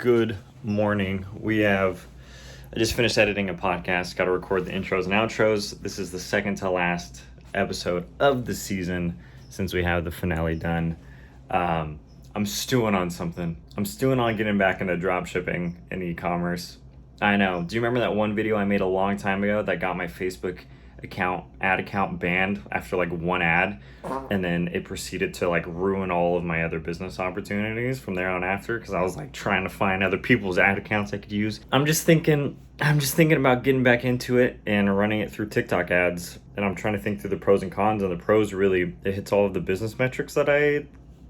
Good morning. I just finished editing a podcast, got to record the intros and outros. This is the second to last episode of the season since we have the finale done. I'm stewing on something. I'm stewing on getting back into drop shipping and e-commerce. I know. Do you remember that one video I made a long time ago that got my Facebook ad account banned after like one ad, and then it proceeded to like ruin all of my other business opportunities from there on after, because I was like trying to find other people's ad accounts I could use. I'm just thinking about getting back into it and running it through TikTok ads, and I'm trying to think through the pros and cons, and the pros really, it hits all of the business metrics that I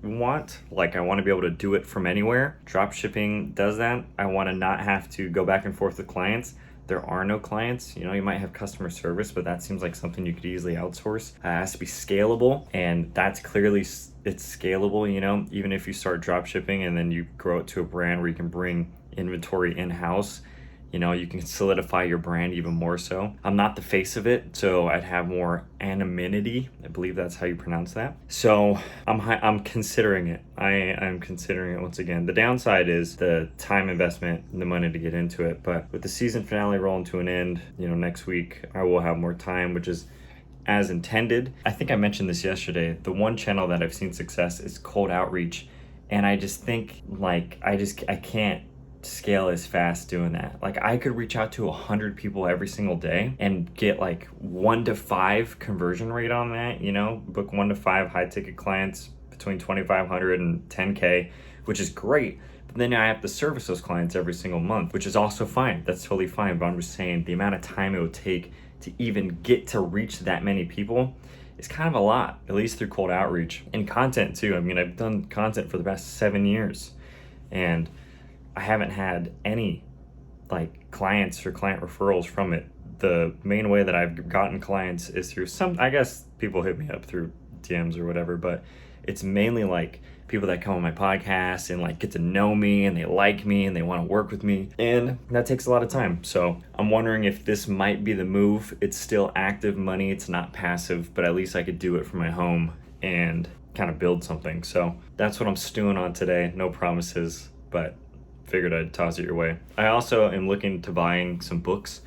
want. Like, I want to be able to do it from anywhere. Drop shipping does that. I want to not have to go back and forth with clients. There are no clients. You know, you might have customer service, but that seems like something you could easily outsource. It has to be scalable, and that's clearly, it's scalable, you know, even if you start drop shipping and then you grow it to a brand where you can bring inventory in-house, you know, you can solidify your brand even more so. I'm not the face of it, so I'd have more anonymity. I believe that's how you pronounce that. So I'm considering it. I'm considering it once again. The downside is the time investment and the money to get into it. But with the season finale rolling to an end, you know, next week I will have more time, which is as intended. I think I mentioned this yesterday. The one channel that I've seen success is cold outreach. And I just think like, I can't scale as fast doing that. Like, I could reach out to 100 people every single day and get like 1 to 5 conversion rate on that, you know, book 1 to 5 high ticket clients between 2,500 and 10K, which is great. But then I have to service those clients every single month, which is also fine. That's totally fine. But I'm just saying the amount of time it would take to even get to reach that many people is kind of a lot, at least through cold outreach and content too. I mean, I've done content for the past 7 years, and I haven't had any like clients or client referrals from it. The main way that I've gotten clients is through I guess people hit me up through DMs or whatever, but it's mainly like people that come on my podcast and like get to know me and they like me and they want to work with me, and that takes a lot of time. So I'm wondering if this might be the move. It's still active money, it's not passive, but at least I could do it from my home and kind of build something. So that's what I'm stewing on today. No promises, but figured I'd toss it your way. I also am looking to buying some books,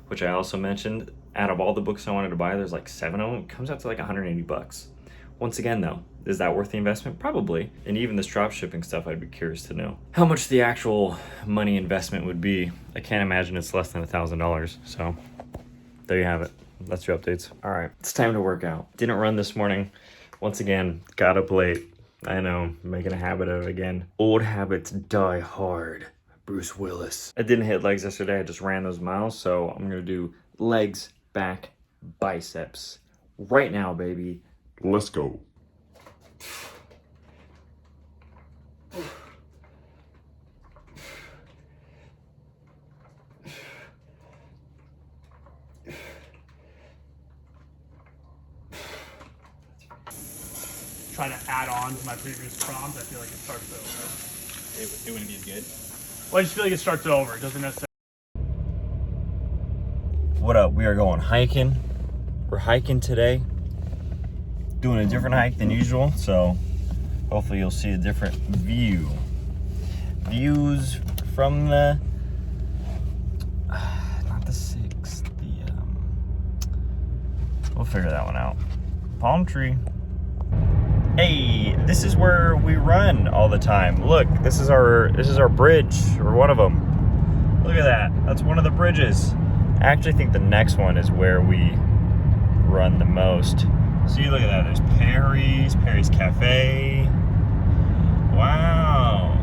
which I also mentioned. Out of all the books I wanted to buy, there's like 7 of them. It comes out to like $180. Once again though, is that worth the investment? Probably. And even this drop shipping stuff, I'd be curious to know how much the actual money investment would be. I can't imagine it's less than $1,000. So there you have it. That's your updates. All right, it's time to work out. Didn't run this morning. Once again, got up late. I know, making a habit of it again. Old habits die hard. Bruce Willis. I didn't hit legs yesterday. I just ran those miles. So I'm going to do legs, back, biceps. Right now, baby. Let's go. Trying to add on to my previous prompt, I feel like it starts over. It wouldn't be as good. Well, I just feel like it starts over. It doesn't necessarily. What up? We are going hiking. We're hiking today. Doing a different hike than usual, so hopefully you'll see a different views from the not the 6th, we'll figure that one out. Palm tree. Hey, this is where we run all the time. Look, this is our bridge, or one of them. Look at that. That's one of the bridges. I actually think the next one is where we run the most. See, look at that. There's Perry's Cafe. Wow.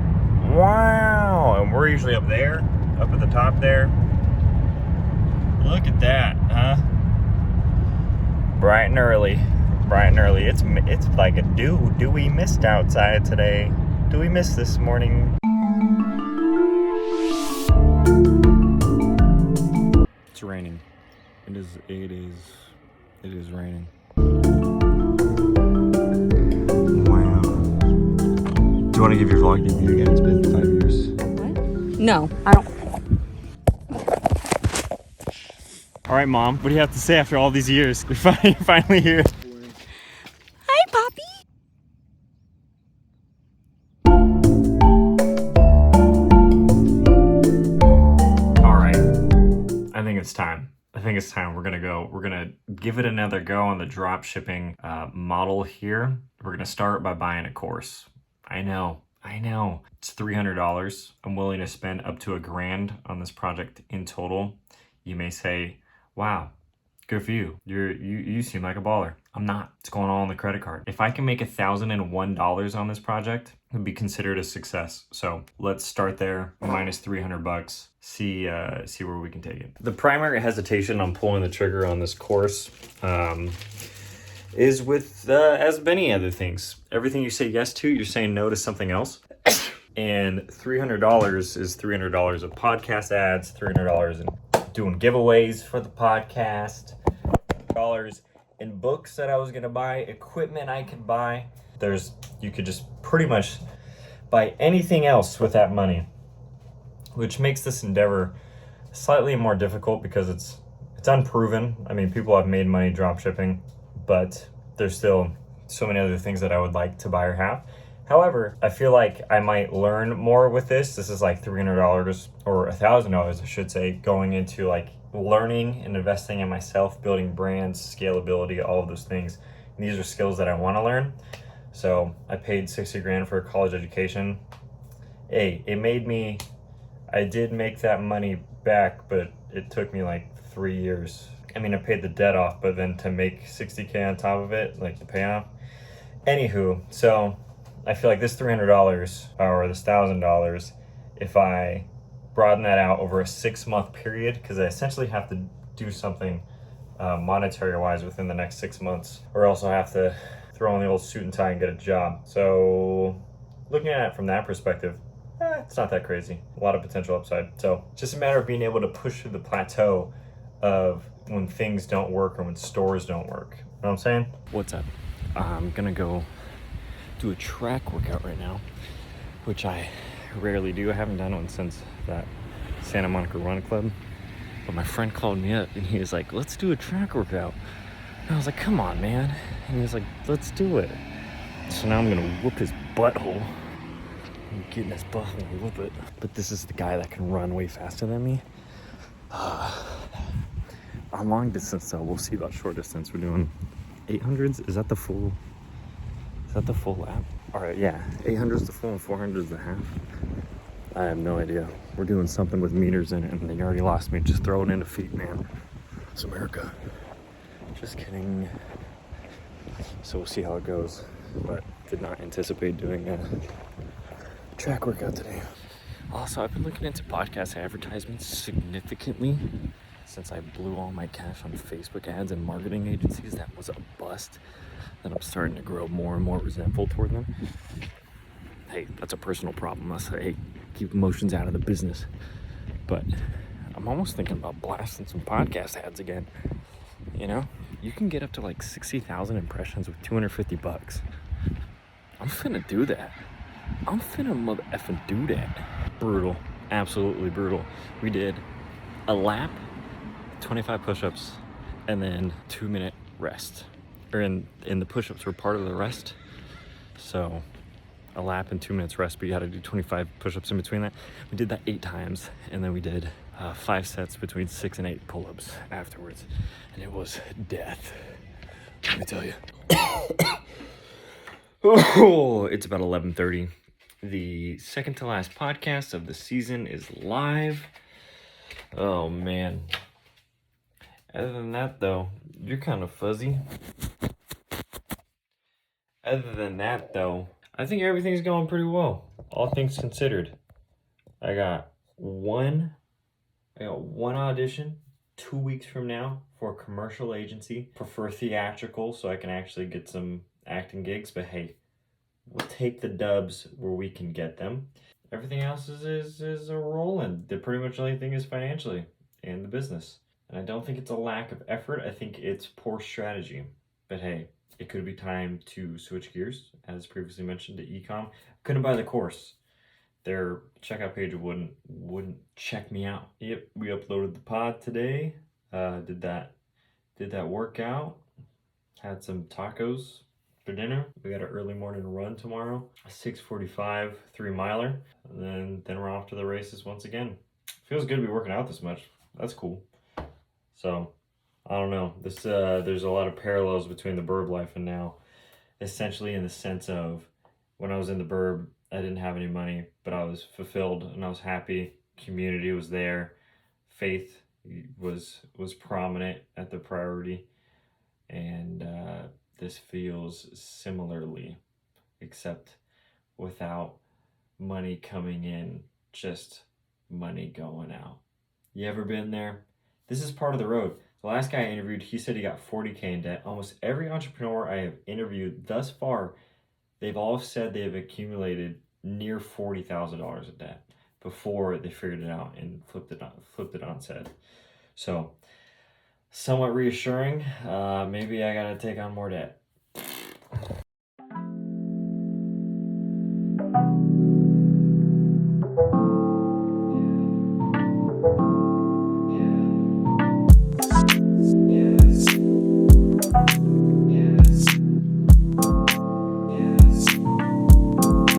And we're usually up there, up at the top there. Look at that, huh? Bright and early. It's like a dewy mist outside today. Do we miss this morning? It's raining. It is raining. Wow. Do you want to give your vlog debut again? It's been 5 years. What? No, I don't. All right, Mom. What do you have to say after all these years? We're finally here. Hi, Poppy. think it's time. We're gonna give it another go on the drop shipping model here. We're gonna start by buying a course. I know. It's $300. I'm willing to spend up to $1,000 on this project in total. You may say, wow, good for you. You seem like a baller. I'm not. It's going all on the credit card. If I can make $1,001 on this project, it would be considered a success. So let's start there, minus $300. See where we can take it. The primary hesitation on pulling the trigger on this course is with, as many other things. Everything you say yes to, you're saying no to something else. And $300 is $300 of podcast ads, $300 in doing giveaways for the podcast, $300 in books that I was gonna buy, equipment I could buy. You could just pretty much buy anything else with that money, which makes this endeavor slightly more difficult because it's unproven. I mean, people have made money drop shipping, but there's still so many other things that I would like to buy or have. However, I feel like I might learn more with this. This is like $300 or $1,000, I should say, going into like learning and investing in myself, building brands, scalability, all of those things. And these are skills that I want to learn. So I paid $60,000 for a college education. Hey, I did make that money back, but it took me like 3 years. I mean, I paid the debt off, but then to make $60K on top of it, like the payoff. Anywho, so I feel like this $300 or this $1,000, if I broaden that out over a 6-month period, because I essentially have to do something monetary-wise within the next 6 months, or else I have to throw on the old suit and tie and get a job. So looking at it from that perspective, it's not that crazy. A lot of potential upside. So it's just a matter of being able to push through the plateau of when things don't work or when stores don't work. You know what I'm saying? What's up? I'm gonna go do a track workout right now, which I rarely do. I haven't done one since that Santa Monica Run Club. But my friend called me up and he was like, let's do a track workout. And I was like, come on, man. And he was like, let's do it. So now I'm gonna whoop his butthole. I'm getting his butthole and whoop it. But this is the guy that can run way faster than me. On long distance though, we'll see about short distance. We're doing 800s. Is that the full lap? All right, yeah. 800 is the full and 400 is the half. I have no idea. We're doing something with meters in it and they already lost me. Just throw it into feet, man. It's America. Just kidding. So we'll see how it goes. But did not anticipate doing a track workout today. Also, I've been looking into podcast advertisements significantly since I blew all my cash on Facebook ads and marketing agencies. That was a bust. That I'm starting to grow more and more resentful toward them. Hey, that's a personal problem. I say, hey, keep emotions out of the business. But I'm almost thinking about blasting some podcast ads again. You know, you can get up to like 60,000 impressions with $250. I'm finna do that. I'm finna mother effing do that. Brutal, absolutely brutal. We did a lap, 25 push-ups, and then 2-minute rest. Or in the push-ups were part of the rest. So a lap and 2 minutes rest, but you had to do 25 push-ups in between that. We did that 8 times, and then we did 5 sets between 6 and 8 pull-ups afterwards. And it was death, let me tell you. Oh, it's about 11:30. The second to last podcast of the season is live. Oh, man. Other than that, though, you're kind of fuzzy. Other than that, though, I think everything's going pretty well. All things considered. I got one audition 2 weeks from now for a commercial agency. Prefer theatrical so I can actually get some acting gigs, but hey, we'll take the dubs where we can get them. Everything else is a rolling. The pretty much only thing is financially and the business. And I don't think it's a lack of effort. I think it's poor strategy. But hey, it could be time to switch gears, as previously mentioned, to e-com. Couldn't buy the course. Their checkout page wouldn't check me out. Yep, we uploaded the pod today. Did that workout. Had some tacos for dinner. We got an early morning run tomorrow. A 6:45 3-miler. And then we're off to the races once again. Feels good to be working out this much. That's cool. So I don't know. There's a lot of parallels between the burb life and now. Essentially, in the sense of when I was in the burb, I didn't have any money, but I was fulfilled and I was happy. Community was there. Faith was prominent at the priority, and this feels similarly, except without money coming in, just money going out. You ever been there? This is part of the road. The last guy I interviewed, he said he got 40K in debt. Almost every entrepreneur I have interviewed thus far, they've all said they have accumulated near $40,000 in debt before they figured it out and flipped it on its head. So, somewhat reassuring. Maybe I gotta take on more debt.